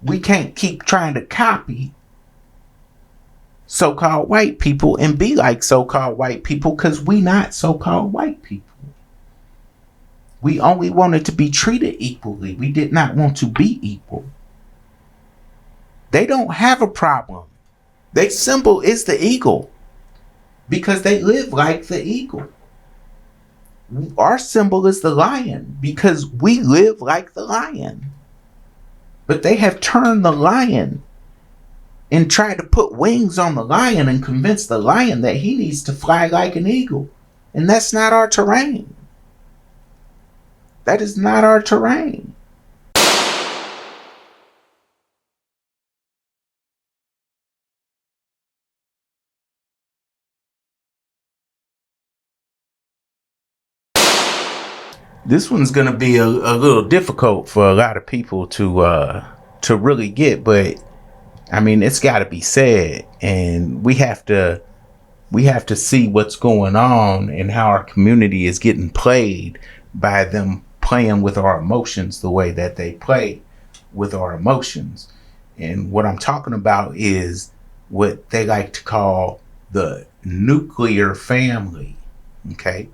we can't keep trying to copy so-called white people and be like so-called white people, because we not so-called white people. We only wanted to be treated equally. We did not want to be equal. They don't have a problem. Their symbol is the eagle because they live like the eagle. Our symbol is the lion because we live like the lion. But they have turned the lion and tried to put wings on the lion and convince the lion that he needs to fly like an eagle. And that's not our terrain. That is not our terrain. This one's going to be a little difficult for a lot of people to really get, but I mean, it's got to be said, and we have to see what's going on and how our community is getting played by them playing with our emotions the way that they play with our emotions. And what I'm talking about is what they like to call the nuclear family. Okay.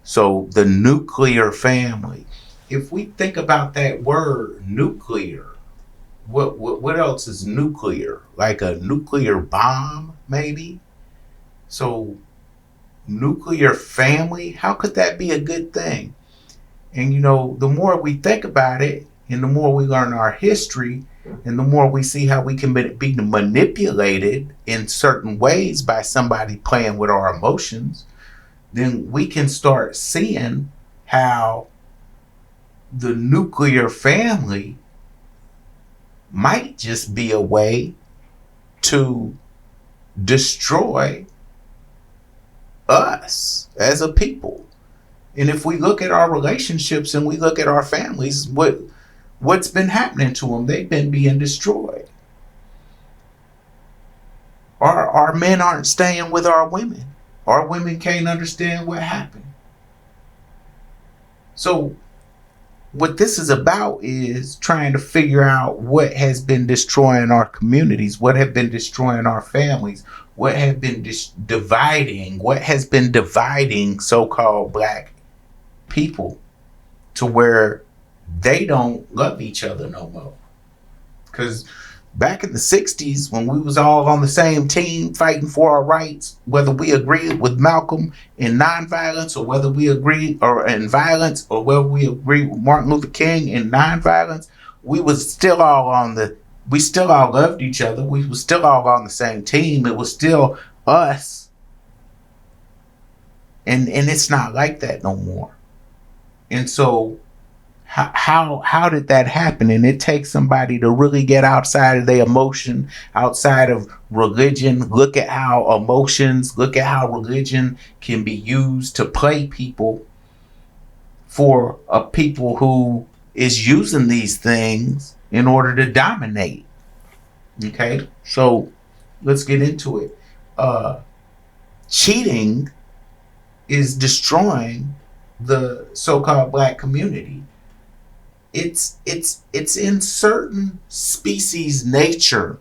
So the nuclear family, if we think about that word nuclear, what else is nuclear? Like a nuclear bomb, maybe? So nuclear family, how could that be a good thing? And the more we think about it, and the more we learn our history, and the more we see how we can be manipulated in certain ways by somebody playing with our emotions, then we can start seeing how the nuclear family might just be a way to destroy us as a people. And if we look at our relationships and we look at our families, what's been happening to them? They've been being destroyed. Our men aren't staying with our women. Our women can't understand what happened. So what this is about is trying to figure out what has been destroying our communities, what have been destroying our families, what have been what has been dividing so-called Black people to where they don't love each other no more. Because back in the 60s, when we was all on the same team fighting for our rights, whether we agreed with Malcolm in nonviolence or whether we agreed in violence, or whether we agreed with Martin Luther King in nonviolence, we still all loved each other. We was still all on the same team. It was still us. And it's not like that no more. And so how did that happen? And it takes somebody to really get outside of their emotion, outside of religion, look at how religion can be used to play people for a people who is using these things in order to dominate. Okay, so let's get into it. Cheating is destroying the so-called Black community. It's in certain species nature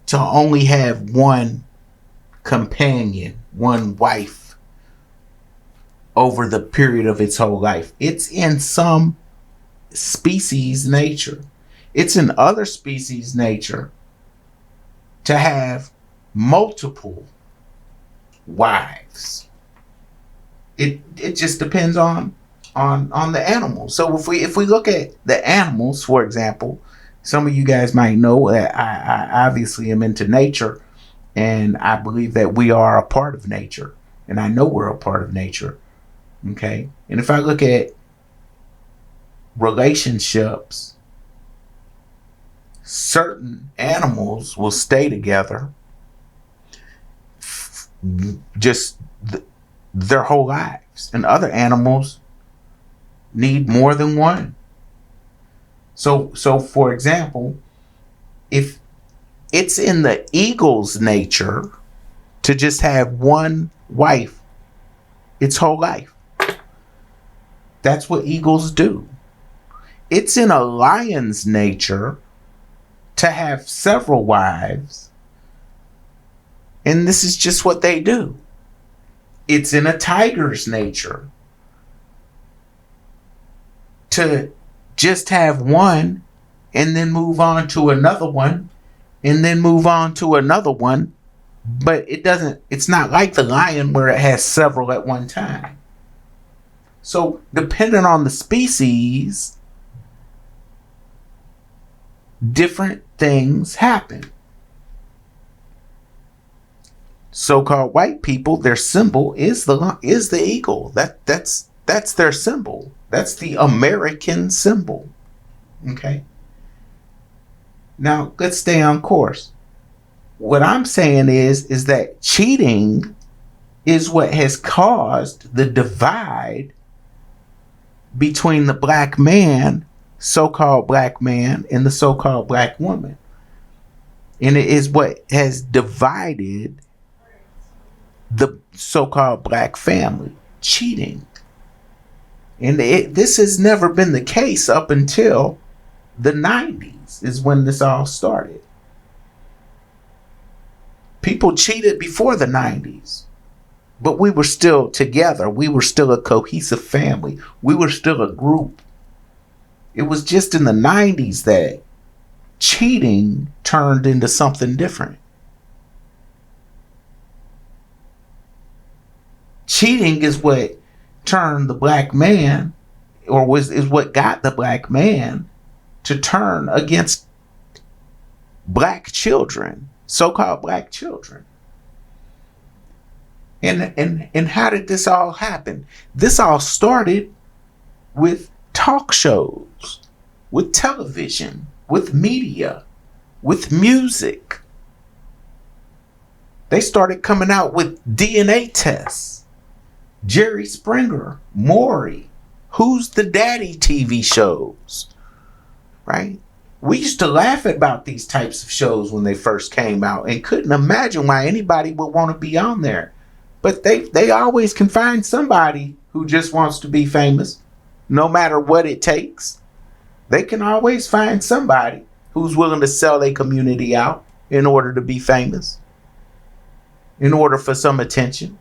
to only have one companion, one wife over the period of its whole life. It's in some species nature. It's in other species nature to have multiple wives. It just depends on the animals. So if we look at the animals, for example, some of you guys might know that I obviously am into nature, and I believe that we are a part of nature, and I know we're a part of nature. Okay, and if I look at relationships, certain animals will stay together just their whole lives, and other animals need more than one. So for example, if it's in the eagle's nature to just have one wife its whole life, that's what eagles do. It's in a lion's nature to have several wives, and this is just what they do. It's in a tiger's nature to just have one and then move on to another one and then move on to another one. But it's not like the lion where it has several at one time. So depending on the species, different things happen. So-called white people, their symbol is the eagle. That's their symbol. That's the American symbol. Okay. Now let's stay on course. What I'm saying is that cheating is what has caused the divide between the black man, so-called black man, and the so-called black woman. And it is what has divided the so-called black family. Cheating. And this has never been the case up until the 90s is when this all started. People cheated before the 90s, but we were still together. We were still a cohesive family. We were still a group. It was just in the 90s that cheating turned into something different. Cheating is what turned the black man, is what got the black man to turn against black children, so-called black children. And how did this all happen? This all started with talk shows, with television, with media, with music. They started coming out with DNA tests. Jerry Springer, Maury, Who's the Daddy TV shows, right? We used to laugh about these types of shows when they first came out and couldn't imagine why anybody would want to be on there. But they always can find somebody who just wants to be famous, no matter what it takes. They can always find somebody who's willing to sell their community out in order to be famous, in order for some attention.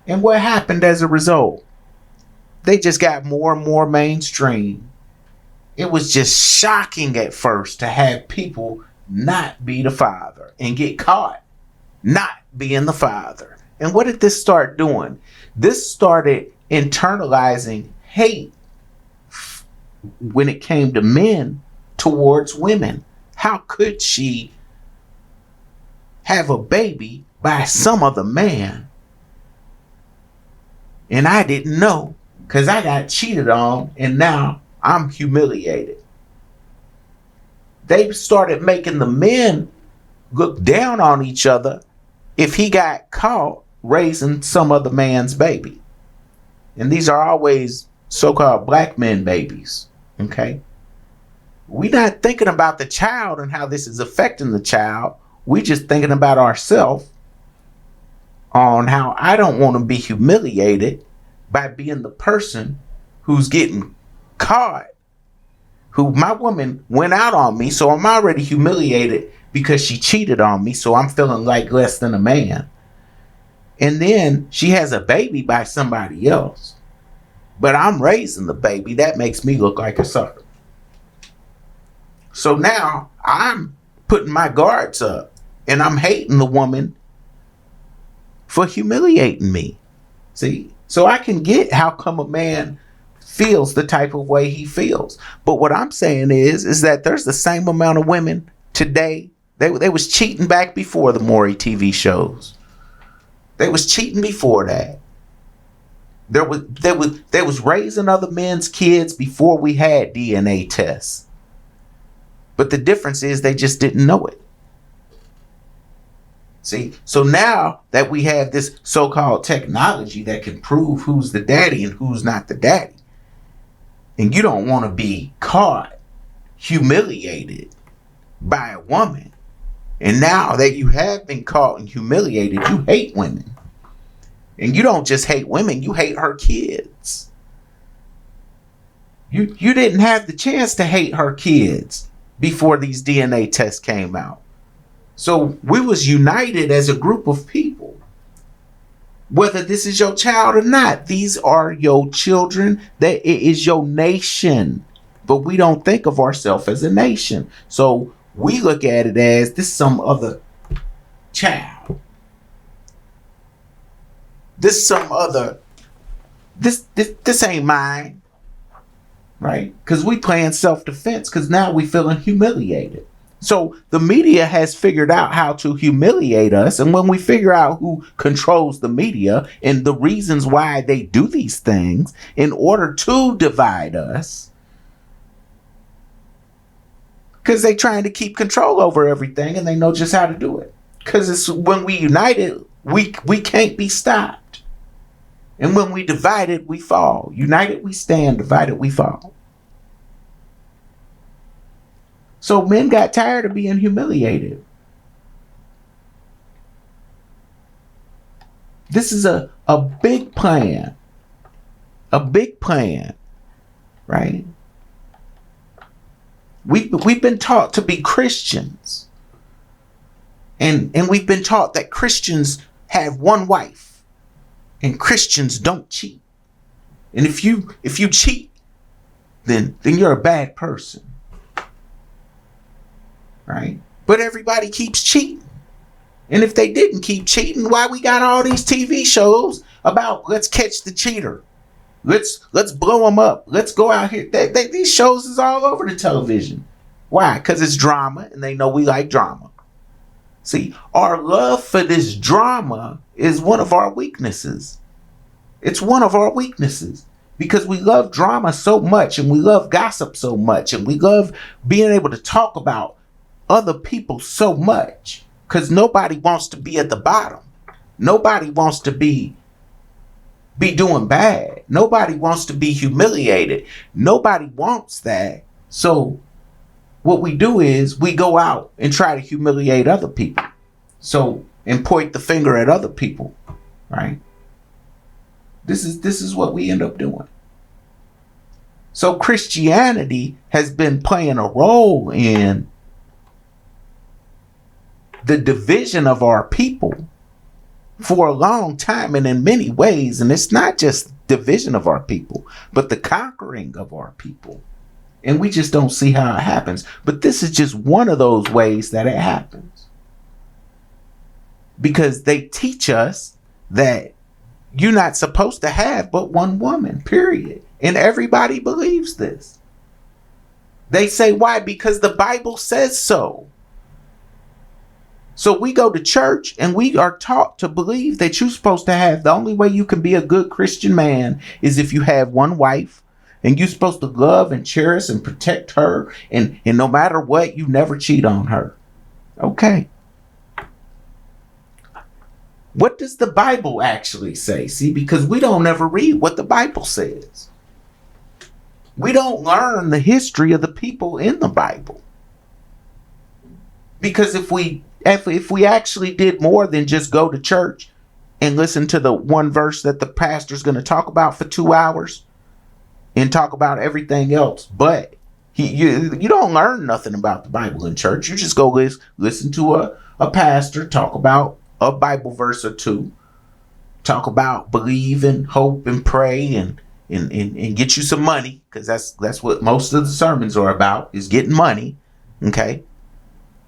And what happened as a result? They just got more and more mainstream. It was just shocking at first to have people not be the father and get caught not being the father. And what did this start doing? This started internalizing hate when it came to men towards women. How could she have a baby by some other man? And I didn't know because I got cheated on and now I'm humiliated. They started making the men look down on each other if he got caught raising some other man's baby. And these are always so-called black men babies. Okay. We're not thinking about the child and how this is affecting the child. We just thinking about ourselves on how I don't want to be humiliated by being the person who's getting caught, who my woman went out on me. So I'm already humiliated because she cheated on me. So I'm feeling like less than a man. And then she has a baby by somebody else, but I'm raising the baby. That makes me look like a sucker. So now I'm putting my guards up and I'm hating the woman for humiliating me. See? So I can get how come a man feels the type of way he feels. But what I'm saying is that there's the same amount of women today. They was cheating back before the Maury TV shows. They was cheating before that. They was raising other men's kids before we had DNA tests. But the difference is they just didn't know it. See, so now that we have this so-called technology that can prove who's the daddy and who's not the daddy, and you don't want to be caught, humiliated by a woman, and now that you have been caught and humiliated, you hate women. And you don't just hate women, you hate her kids. You didn't have the chance to hate her kids before these DNA tests came out. So we was united as a group of people. Whether this is your child or not, these are your children. That it is your nation. But we don't think of ourselves as a nation. So we look at it as this some other child. This some other. This ain't mine. Right? Because we playing self-defense because now we feeling humiliated. So the media has figured out how to humiliate us. And when we figure out who controls the media and the reasons why they do these things in order to divide us, because they're trying to keep control over everything and they know just how to do it. Because it's when we united, we can't be stopped. And when we divided, we fall. United, we stand. Divided, we fall. So men got tired of being humiliated. This is a big plan. A big plan, right? We've been taught to be Christians. And we've been taught that Christians have one wife. And Christians don't cheat. And if you cheat, then you're a bad person. Right? But everybody keeps cheating. And if they didn't keep cheating, why we got all these TV shows about let's catch the cheater. Let's blow them up. Let's go out here. These shows is all over the television. Why? Because it's drama and they know we like drama. See, our love for this drama is one of our weaknesses. It's one of our weaknesses. Because we love drama so much and we love gossip so much and we love being able to talk about other people so much, because nobody wants to be at the bottom. Nobody wants to be doing bad. Nobody wants to be humiliated. Nobody wants that. So what we do is we go out and try to humiliate other people. So, and point the finger at other people, right? This is what we end up doing. So Christianity has been playing a role in the division of our people for a long time and in many ways. And it's not just division of our people, but the conquering of our people. And we just don't see how it happens. But this is just one of those ways that it happens. Because they teach us that you're not supposed to have but one woman, period. And everybody believes this. They say, why? Because the Bible says so. So we go to church and we are taught to believe that you're supposed to have, the only way you can be a good Christian man is if you have one wife and you're supposed to love and cherish and protect her. And no matter what, you never cheat on her. Okay. What does the Bible actually say? See, because we don't ever read what the Bible says. We don't learn the history of the people in the Bible. Because if we actually did more than just go to church and listen to the one verse that the pastor's going to talk about for 2 hours and talk about everything else, but you don't learn nothing about the Bible in church. You just go listen to a pastor talk about a Bible verse or two, talk about believe and hope and pray and get you some money, because that's what most of the sermons are about, is getting money. Okay.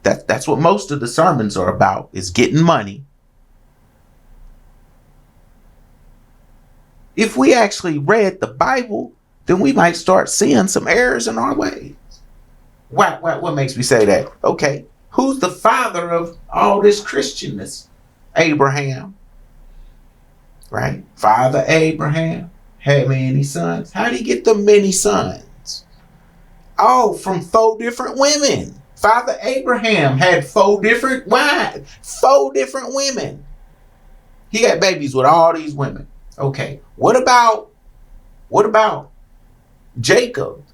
That's what most of the sermons are about, is getting money. If we actually read the Bible, then we might start seeing some errors in our ways. What makes me say that? Okay, who's the father of all this Christianness? Abraham. Right? Father Abraham had many sons. How did he get the many sons? Oh, from 4 different women. Father Abraham had 4 different wives, 4 different women. He had babies with all these women. Okay, what about Jacob,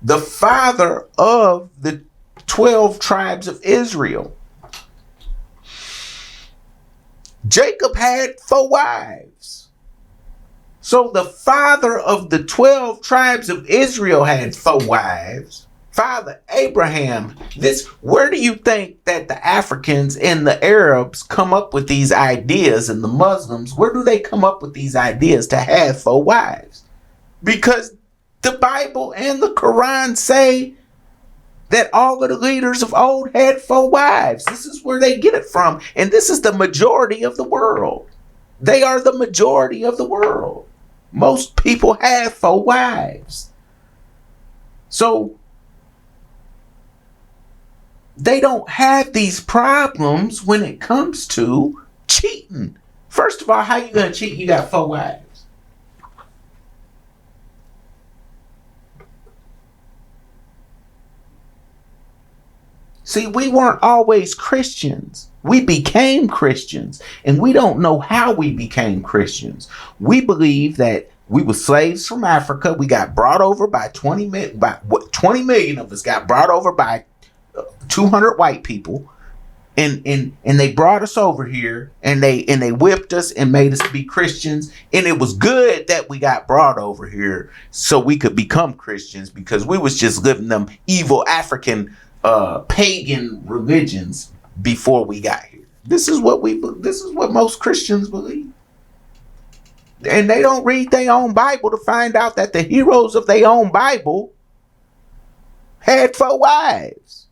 the father of the 12 tribes of Israel? Jacob had 4 wives. So the father of the 12 tribes of Israel had 4 wives. Father Abraham. Where do you think that the Africans and the Arabs come up with these ideas, and the Muslims, where do they come up with these ideas to have 4 wives? Because the Bible and the Quran say that all of the leaders of old had 4 wives. This is where they get it from. And this is the majority of the world. They are the majority of the world. Most people have 4 wives. So they don't have these problems when it comes to cheating. First of all, how you gonna cheat? You got 4 wives. See, we weren't always Christians. We became Christians, and we don't know how we became Christians. We believe that we were slaves from Africa. We got brought over by 20 million of us got brought over by 200 white people, and they brought us over here, and they whipped us and made us be Christians. And it was good that we got brought over here so we could become Christians, because we was just living them evil African pagan religions before we got here. This is what most Christians believe. And they don't read their own Bible to find out that the heroes of their own Bible had 4 wives.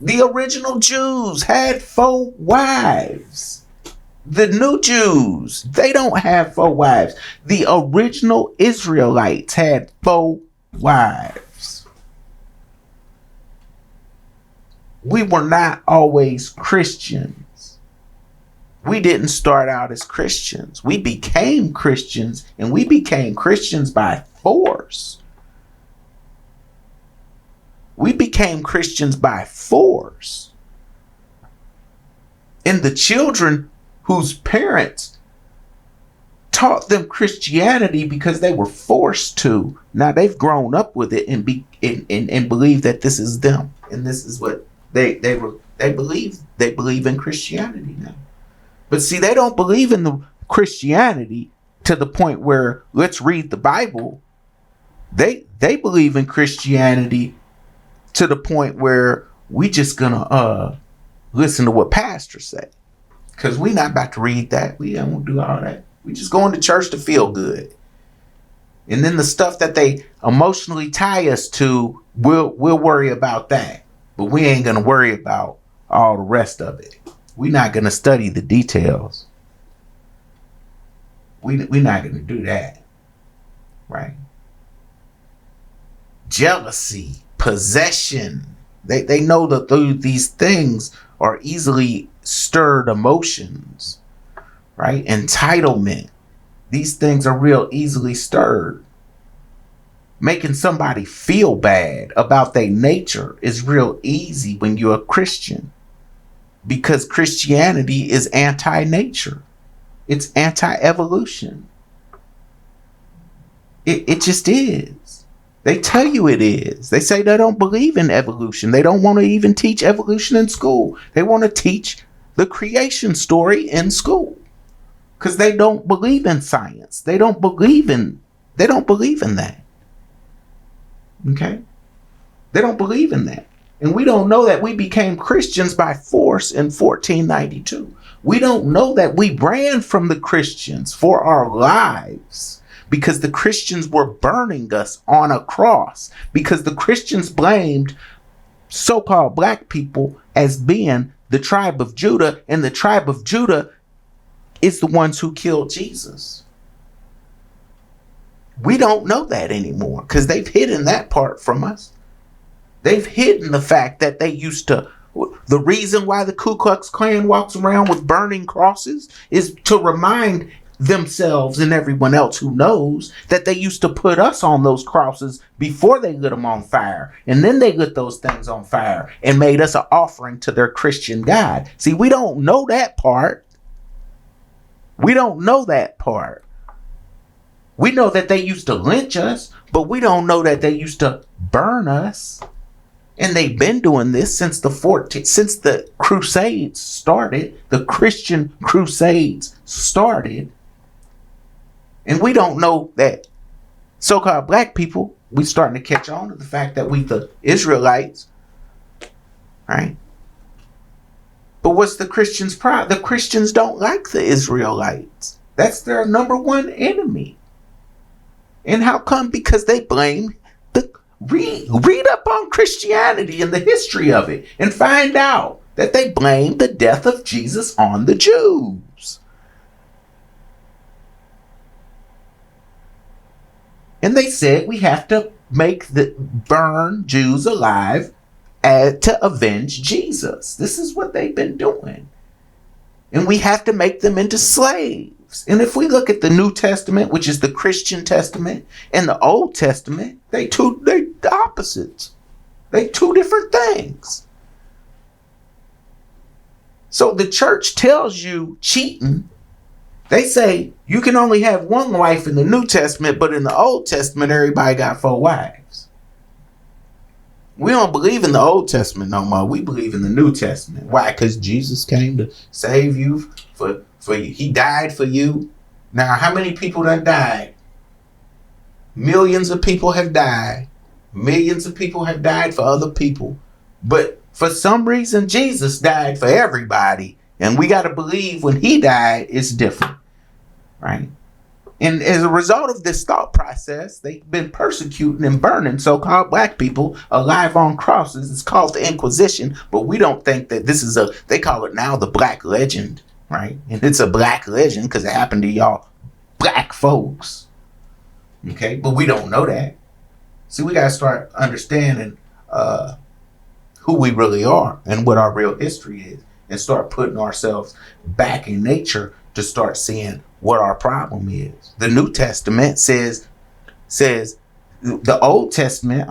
The original Jews had 4 wives. The new Jews, they don't have 4 wives. The original Israelites had 4 wives. We were not always Christians. We didn't start out as Christians. We became Christians, and we became Christians by force. We became Christians by force. And the children whose parents taught them Christianity because they were forced to, now they've grown up with it and believe that this is them, and this is what they believe. They believe in Christianity now. But see, they don't believe in the Christianity to the point where let's read the Bible. They believe in Christianity to the point where we just gonna listen to what pastors say, because we not about to read that. We don't do all that. We just going to church to feel good. And then the stuff that they emotionally tie us to, we'll worry about that. But we ain't going to worry about all the rest of it. We're not going to study the details. We're not going to do that. Right? Jealousy, possession. They know that these things are easily stirred emotions. Right? Entitlement. These things are real easily stirred. Making somebody feel bad about their nature is real easy when you're a Christian, because Christianity is anti-nature. It's anti-evolution. It just is. They tell you it is. They say they don't believe in evolution. They don't want to even teach evolution in school. They want to teach the creation story in school, because they don't believe in science. They don't believe in that. Okay? They don't believe in that. And we don't know that we became Christians by force in 1492. We don't know that we ran from the Christians for our lives, because the Christians were burning us on a cross, because the Christians blamed so-called black people as being the tribe of Judah, and the tribe of Judah is the ones who killed Jesus. We don't know that anymore, because they've hidden that part from us. They've hidden the fact that they used to. The reason why the Ku Klux Klan walks around with burning crosses is to remind themselves and everyone else who knows that they used to put us on those crosses before they lit them on fire. And then they lit those things on fire and made us an offering to their Christian God. See, we don't know that part. We don't know that part. We know that they used to lynch us, but we don't know that they used to burn us. And they've been doing this since the Crusades started. The Christian Crusades started. And we don't know that so-called black people, we starting to catch on to the fact that we the Israelites, right? But what's the Christians' problem? The Christians don't like the Israelites. That's their number one enemy. And how come? Because they blame the read up on Christianity and the history of it and find out that they blame the death of Jesus on the Jews. And they said we have to burn Jews alive to avenge Jesus. This is what they've been doing. And we have to make them into slaves. And if we look at the New Testament, which is the Christian Testament, and the Old Testament, they the opposites. They two different things. So the church tells you cheating. They say you can only have one wife in the New Testament, but in the Old Testament, everybody got 4 wives. We don't believe in the Old Testament no more. We believe in the New Testament. Why? Because Jesus came to save you for you. He died for you. Now, how many people done died? Millions of people have died. Millions of people have died for other people. But for some reason, Jesus died for everybody. And we got to believe when he died, it's different. Right? And as a result of this thought process, they've been persecuting and burning so-called black people alive on crosses. It's called the Inquisition, but we don't think that this is they call it now the Black Legend, right? And it's a black legend because it happened to y'all black folks. Okay, but we don't know that. See, we got to start understanding who we really are and what our real history is and start putting ourselves back in nature to start seeing what our problem is. The New Testament says the Old Testament,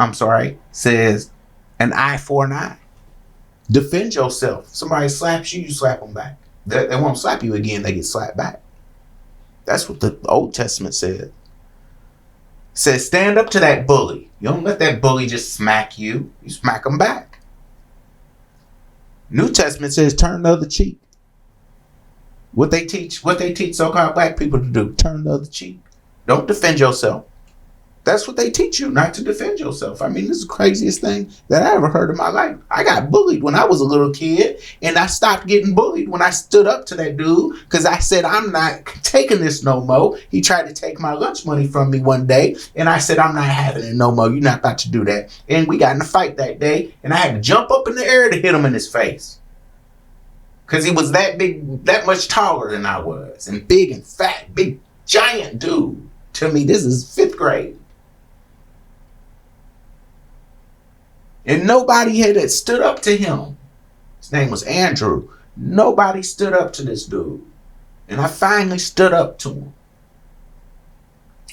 says an eye for an eye. Defend yourself. Somebody slaps you, you slap them back. They won't slap you again, they get slapped back. That's what the Old Testament says. It says stand up to that bully. You don't let that bully just smack you. You smack them back. New Testament says turn the other cheek. What they teach so-called black people to do, turn the other cheek. Don't defend yourself. That's what they teach you, not to defend yourself. I mean, this is the craziest thing that I ever heard in my life. I got bullied when I was a little kid, and I stopped getting bullied when I stood up to that dude because I said, I'm not taking this no more. He tried to take my lunch money from me one day, and I said, I'm not having it no more. You're not about to do that. And we got in a fight that day, and I had to jump up in the air to hit him in his face. Because he was that big, that much taller than I was. And big and fat, big, giant dude. To me, this is 5th grade. And nobody had stood up to him. His name was Andrew. Nobody stood up to this dude. And I finally stood up to him.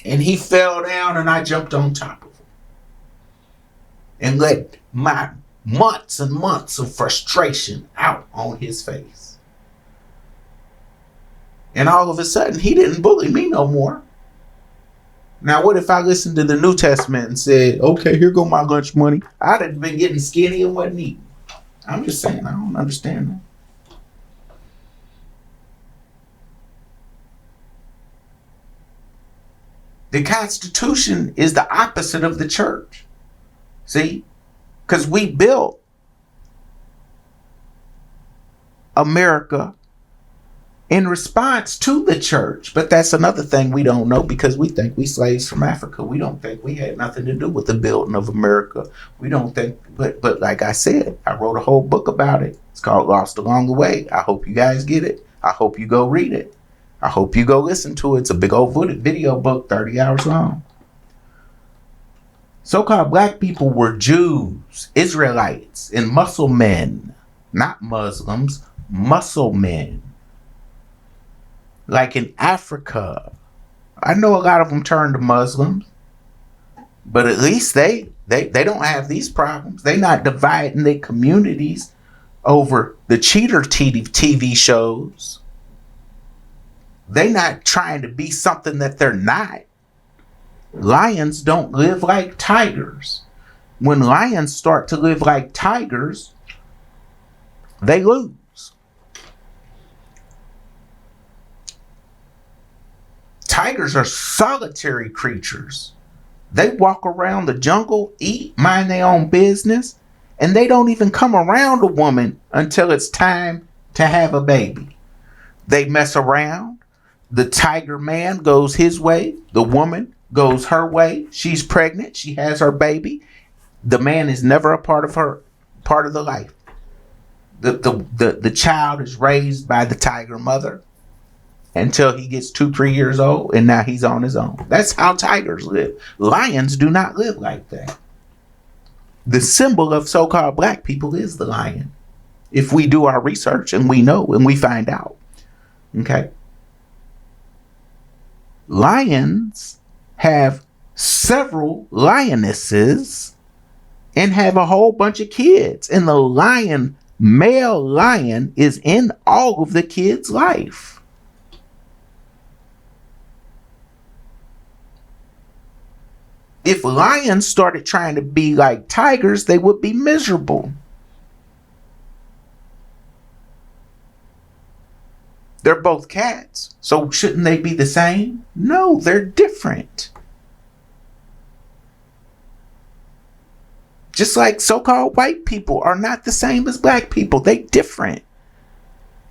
And he fell down and I jumped on top of him. And let my months and months of frustration out on his face. And all of a sudden, he didn't bully me no more. Now, what if I listened to the New Testament and said, okay, here go my lunch money? I'd have been getting skinny and wasn't eating. I'm just saying, I don't understand that. The Constitution is the opposite of the church. See? Because we built America in response to the church. But that's another thing we don't know because we think we slaves from Africa. We don't think we had nothing to do with the building of America. We don't think, but like I said, I wrote a whole book about it. It's called Lost Along the Way. I hope you guys get it. I hope you go read it. I hope you go listen to it. It's a big old video book, 30 hours long. So-called black people were Jews, Israelites, and muscle men. Not Muslims, muscle men. Like in Africa. I know a lot of them turned to Muslims. But at least they don't have these problems. They're not dividing their communities over the cheater TV shows. They're not trying to be something that they're not. Lions don't live like tigers. When lions start to live like tigers, they lose. Tigers are solitary creatures. They walk around the jungle, eat, mind their own business, and they don't even come around a woman until it's time to have a baby. They mess around. The tiger man goes his way. The woman goes her way. She's pregnant. She has her baby. The man is never a part of the life. The child is raised by the tiger mother until he gets 2-3 years old, and now he's on his own. That's how tigers live. Lions do not live like that. The symbol of so-called black people is the lion. If we do our research and we know and we find out. Okay. Lions have several lionesses and have a whole bunch of kids. And the male lion is in all of the kids' life. If lions started trying to be like tigers, they would be miserable. They're both cats, so shouldn't they be the same? No, they're different. Just like so-called white people are not the same as black people. They different.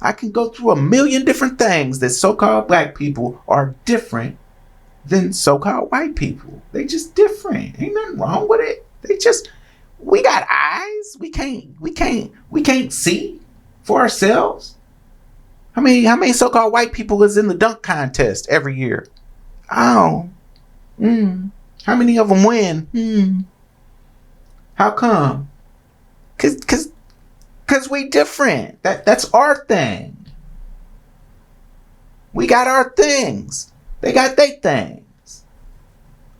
I can go through a million different things that so-called black people are different than so-called white people. They just different. Ain't nothing wrong with it. We got eyes. We can't see for ourselves. How many so-called white people is in the dunk contest every year? Oh. How many of them win? How come? Cause we different. That's our thing. We got our things. They got their things.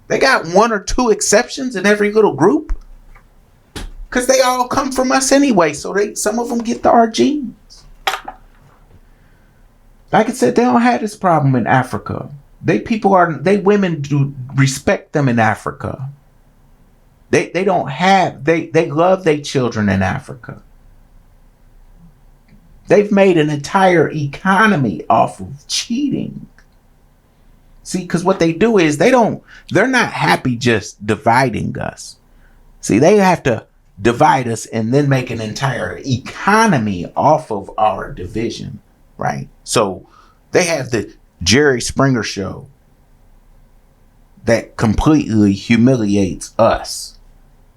They got 1 or 2 exceptions in every little group. Cause they all come from us anyway. So some of them get our genes. Like I said, they don't have this problem in Africa. Women do respect them in Africa. They love their children in Africa. They've made an entire economy off of cheating. See, because what they do is they're not happy just dividing us. See, they have to divide us and then make an entire economy off of our division. Right. So they have the Jerry Springer show that completely humiliates us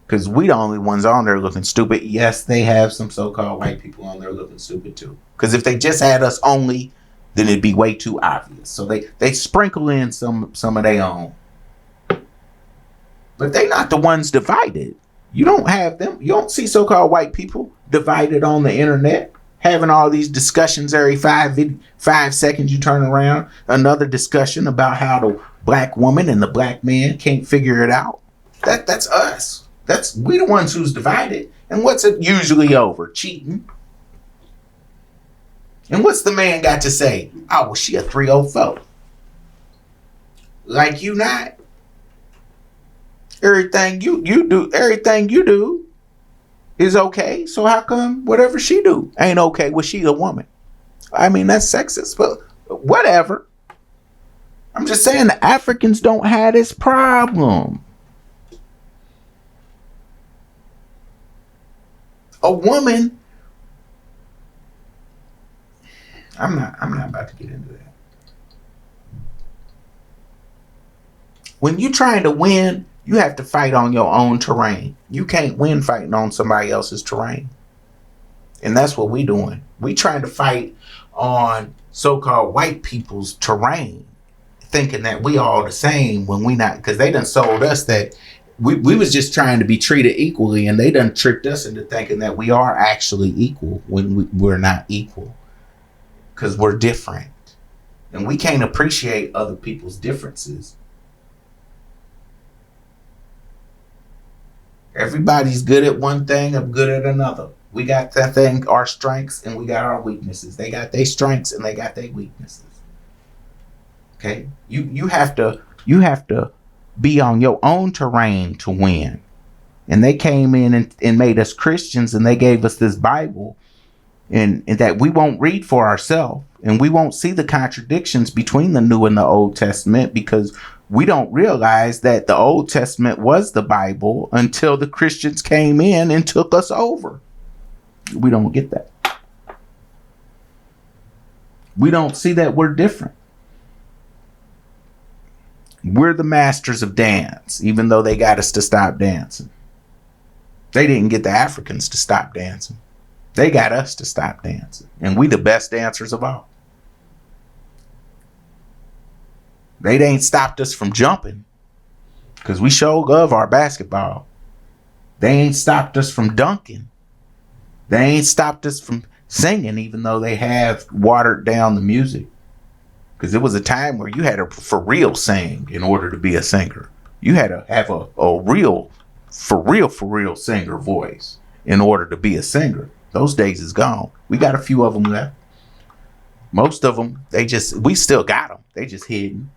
because we the only ones on there looking stupid. Yes, they have some so-called white people on there looking stupid too. Because if they just had us only, then it'd be way too obvious. So they sprinkle in some of their own. But they not the ones divided. You don't have them. You don't see so-called white people divided on the internet. Having all these discussions every 5 seconds you turn around. Another discussion about how the black woman and the black man can't figure it out. That's us. We the ones who's divided. And what's it usually over? Cheating. And what's the man got to say? Oh, well, she a 304. Like you not. Everything you do is okay. So how come whatever she do ain't okay? Was she a woman? I mean, that's sexist, but whatever. I'm just saying the Africans don't have this problem. A woman. I'm not about to get into that. When you're trying to win, you have to fight on your own terrain. You can't win fighting on somebody else's terrain. And that's what we doing. We trying to fight on so-called white people's terrain, thinking that we all the same when we not, because they done sold us that we was just trying to be treated equally, and they done tricked us into thinking that we are actually equal when we're not equal, because we're different. And we can't appreciate other people's differences. Everybody's good at one thing, I'm good at another. We got that thing, our strengths, and we got our weaknesses. They got their strengths and they got their weaknesses. Okay? You have to be on your own terrain to win. And they came in and made us Christians, and they gave us this Bible and that we won't read for ourselves. And we won't see the contradictions between the New and the Old Testament because we don't realize that the Old Testament was the Bible until the Christians came in and took us over. We don't get that. We don't see that we're different. We're the masters of dance, even though they got us to stop dancing. They didn't get the Africans to stop dancing. They got us to stop dancing. And we the best dancers of all. They ain't stopped us from jumping because we sure love our basketball. They ain't stopped us from dunking. They ain't stopped us from singing, even though they have watered down the music. Because it was a time where you had to for real sing in order to be a singer. You had to have a real, for real singer voice in order to be a singer. Those days is gone. We got a few of them left. Most of them, we still got them. They just hidden.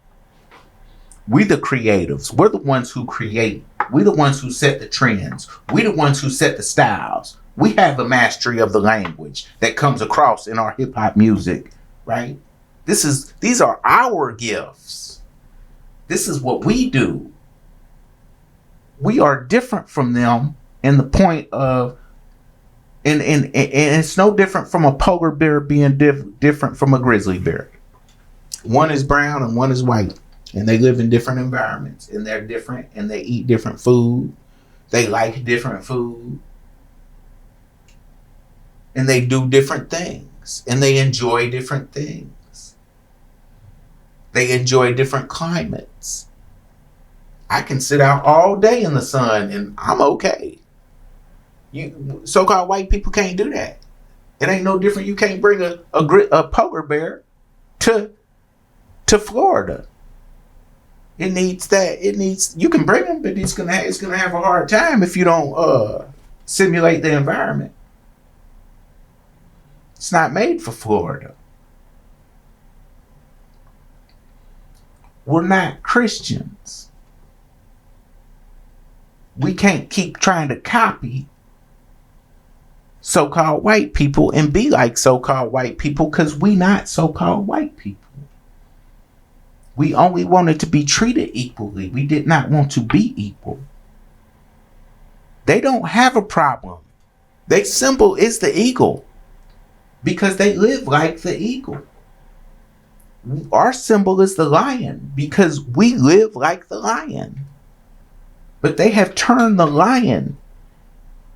We the creatives. We're the ones who create. We the ones who set the trends. We the ones who set the styles. We have the mastery of the language that comes across in our hip hop music, right? These are our gifts. This is what we do. We are different from them in the point of, and it's no different from a polar bear being different from a grizzly bear. One is brown and one is white. And they live in different environments, and they're different, and they eat different food. They like different food. And they do different things, and they enjoy different things. They enjoy different climates. I can sit out all day in the sun, and I'm okay. You so-called white people can't do that. It ain't no different. You can't bring a polar bear to Florida. It needs that. You can bring them, but it's gonna have a hard time if you don't simulate the environment. It's not made for Florida. We're not Christians. We can't keep trying to copy so-called white people and be like so-called white people because we not so-called white people. We only wanted to be treated equally. We did not want to be equal. They don't have a problem. Their symbol is the eagle because they live like the eagle. Our symbol is the lion because we live like the lion. But they have turned the lion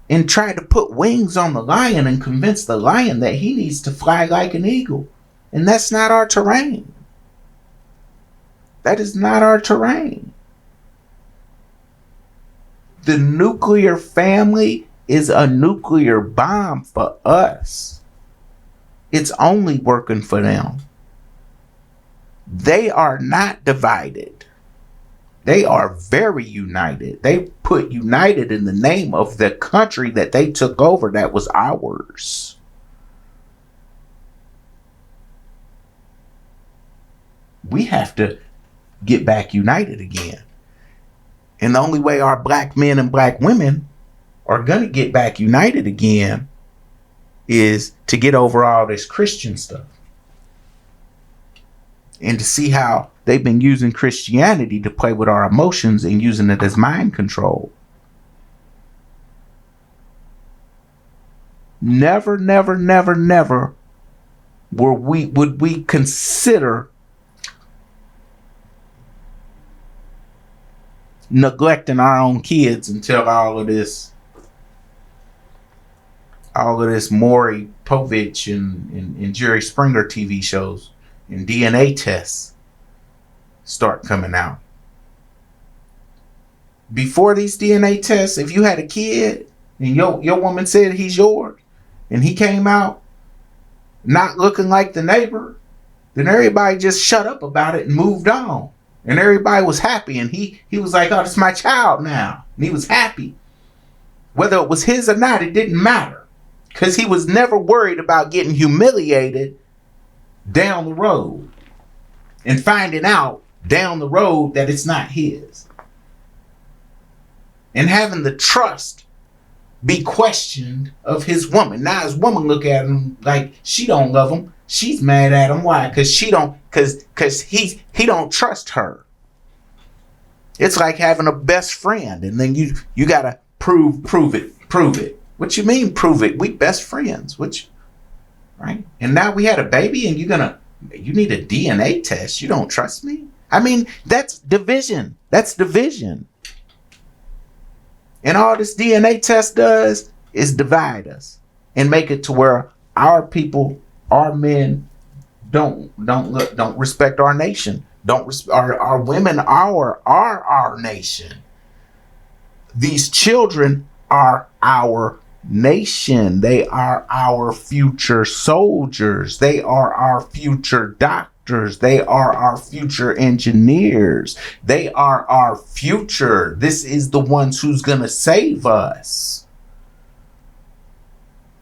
and tried to put wings on the lion and convince the lion that he needs to fly like an eagle. And that's not our terrain. That is not our terrain. The nuclear family is a nuclear bomb for us. It's only working for them. They are not divided. They are very united. They put united in the name of the country that they took over that was ours. We have to get back united again. And the only way our black men and black women are going to get back united again is to get over all this Christian stuff. And to see how they've been using Christianity to play with our emotions and using it as mind control. Never, never, never, never would we consider neglecting our own kids until all of this Maury Povich and Jerry Springer TV shows and DNA tests start coming out. Before these DNA tests, if you had a kid and your woman said he's yours and he came out not looking like the neighbor, then everybody just shut up about it and moved on. And everybody was happy, and he was like, oh, this is my child now. And he was happy. Whether it was his or not, it didn't matter. Because he was never worried about getting humiliated down the road. And finding out down the road that it's not his. And having the trust be questioned of his woman. Now his woman look at him like she don't love him. She's mad at him. Why? Because he don't trust her. It's like having a best friend, and then you gotta prove it. What you mean prove it? We best friends. Right? And now we had a baby, and you need a DNA test. You don't trust me? I mean, that's division. That's division. And all this DNA test does is divide us and make it to where our people, our men, don't respect our nation. Our women are our nation. These children are our nation. They are our future soldiers. They are our future doctors. They are our future engineers. They are our future. This is the ones who's gonna save us.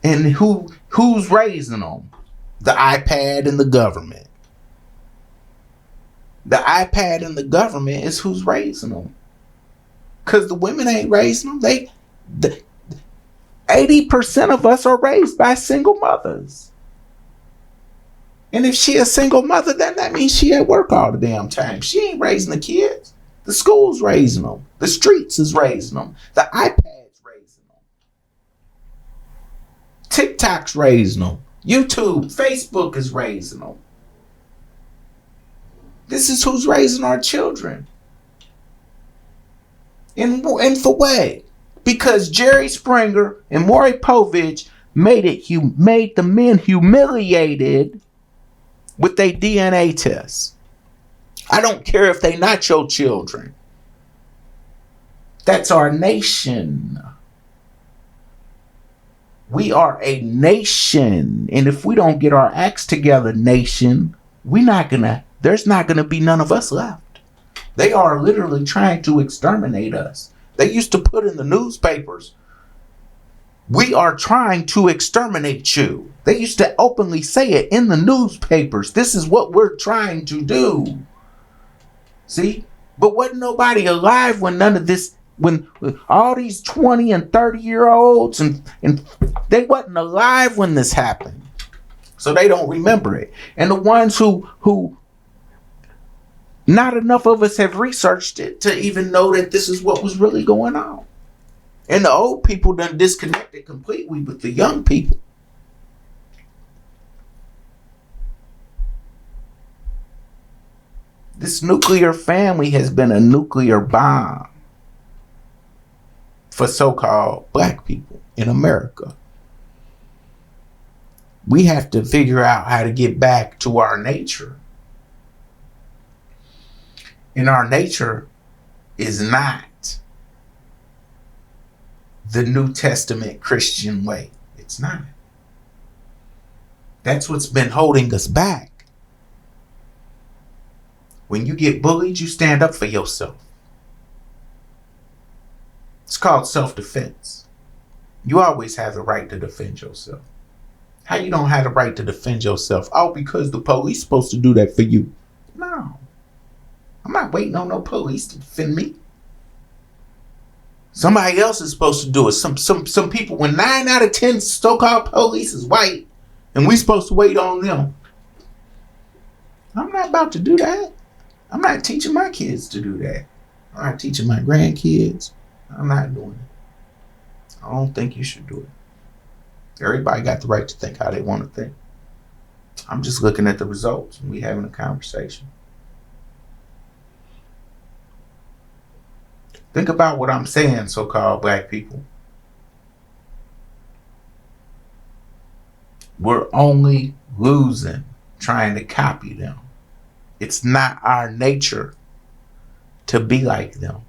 And who's raising them? The iPad and the government. The iPad and the government is who's raising them. Because the women ain't raising them. 80% of us are raised by single mothers. And if she a single mother, then that means she at work all the damn time. She ain't raising the kids. The school's raising them. The streets is raising them. The iPad's raising them. TikTok's raising them. YouTube, Facebook is raising them. This is who's raising our children. And for what? Because Jerry Springer and Maury Povich made the men humiliated with their DNA tests. I don't care if they not your children. That's our nation. We are a nation. And if we don't get our acts together, nation, there's not gonna be none of us left. They are literally trying to exterminate us. They used to put in the newspapers, we are trying to exterminate you. They used to openly say it in the newspapers. This is what we're trying to do. See? But wasn't nobody alive when none of this, when all these 20 and 30-year-olds and they wasn't alive when this happened. So they don't remember it. And the ones who not enough of us have researched it to even know that this is what was really going on. And the old people done disconnected completely with the young people. This nuclear family has been a nuclear bomb for so-called black people in America. We have to figure out how to get back to our nature. And our nature is not the New Testament Christian way. It's not. That's what's been holding us back. When you get bullied, you stand up for yourself. It's called self-defense. You always have the right to defend yourself. How you don't have the right to defend yourself? Oh, because the police supposed to do that for you. No. I'm not waiting on no police to defend me. Somebody else is supposed to do it. Some people, when 9 out of 10 so-called police is white, and we supposed to wait on them. I'm not about to do that. I'm not teaching my kids to do that. I'm not teaching my grandkids. I'm not doing it. I don't think you should do it. Everybody got the right to think how they want to think. I'm just looking at the results and we having a conversation. Think about what I'm saying, so-called black people. We're only losing trying to copy them. It's not our nature to be like them.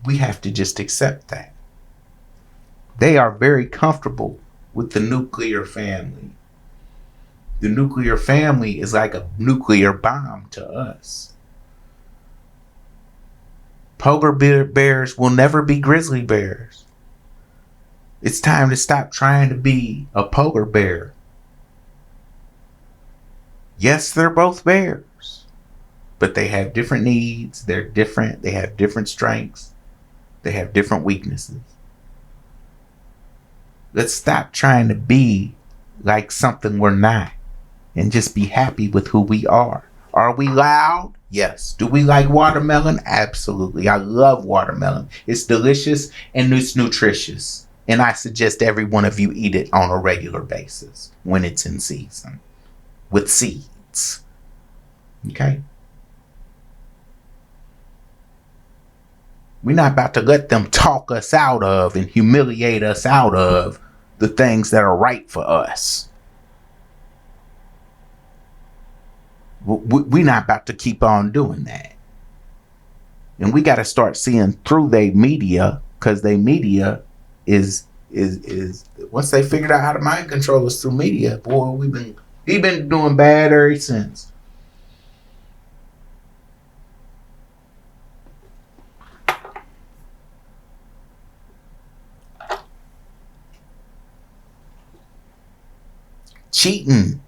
We have to just accept that. They are very comfortable with the nuclear family. The nuclear family is like a nuclear bomb to us. Polar bears will never be grizzly bears. It's time to stop trying to be a polar bear. Yes, they're both bears, but they have different needs. They're different. They have different strengths. They have different weaknesses. Let's stop trying to be like something we're not, and just be happy with who we are. Are we loud? Yes. Do we like watermelon? Absolutely. I love watermelon. It's delicious and it's nutritious. And I suggest every one of you eat it on a regular basis when it's in season with seeds. Okay? We're not about to let them talk us out of and humiliate us out of the things that are right for us. We're not about to keep on doing that. And we got to start seeing through their media, because their media is once they figured out how to mind control us through media, boy, we've been doing bad ever since. Cheating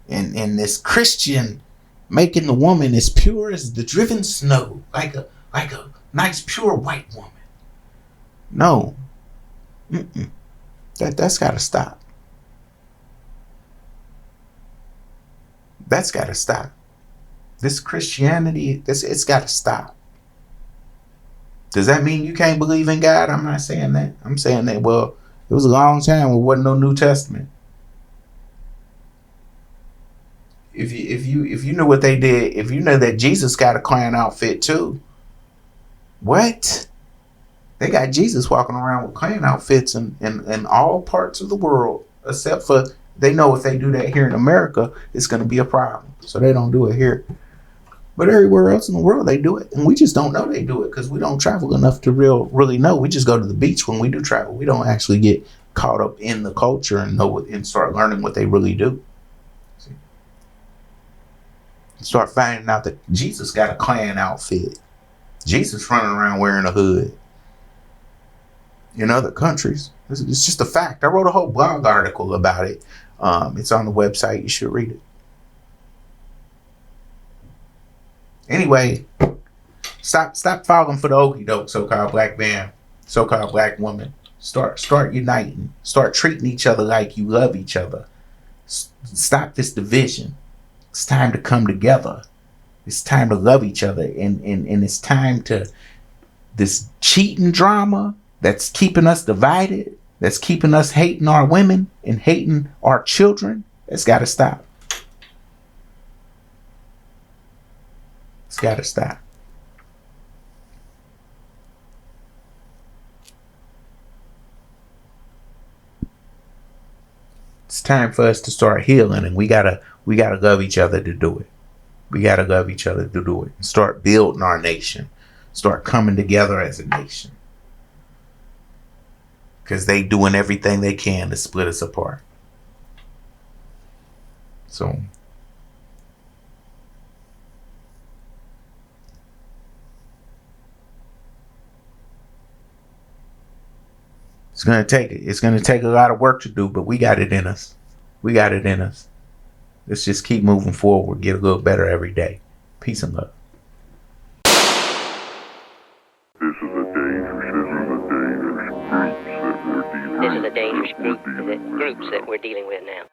and this Christian making the woman as pure as the driven snow, like a nice pure white woman. No. That's got to stop. That's got to stop. This Christianity, it's got to stop. Does that mean you can't believe in God? I'm not saying that. I'm saying that, well, it was a long time when there wasn't no New Testament. If you know what they did, if you know that Jesus got a clown outfit too, what? They got Jesus walking around with clown outfits in all parts of the world, except for they know if they do that here in America, it's going to be a problem. So they don't do it here. But everywhere else in the world, they do it. And we just don't know they do it because we don't travel enough to really know. We just go to the beach when we do travel. We don't actually get caught up in the culture and know and start learning what they really do. See? Start finding out that Jesus got a clan outfit. Jesus running around wearing a hood. In other countries, it's just a fact. I wrote a whole blog article about it. It's on the website. You should read it. Anyway, stop falling for the okie doke, so-called black man, so-called black woman. Start uniting. Start treating each other like you love each other. Stop this division. It's time to come together. It's time to love each other, and it's time to this cheating drama that's keeping us divided, that's keeping us hating our women and hating our children. It's got to stop. It's got to stop. It's time for us to start healing, and we gotta love each other to do it. We gotta love each other to do it and start building our nation. Start coming together as a nation. Because they doing everything they can to split us apart. So it's gonna take a lot of work to do, but we got it in us. We got it in us. Let's just keep moving forward, get a little better every day. Peace and love. This is a dangerous groups that we're dealing with now.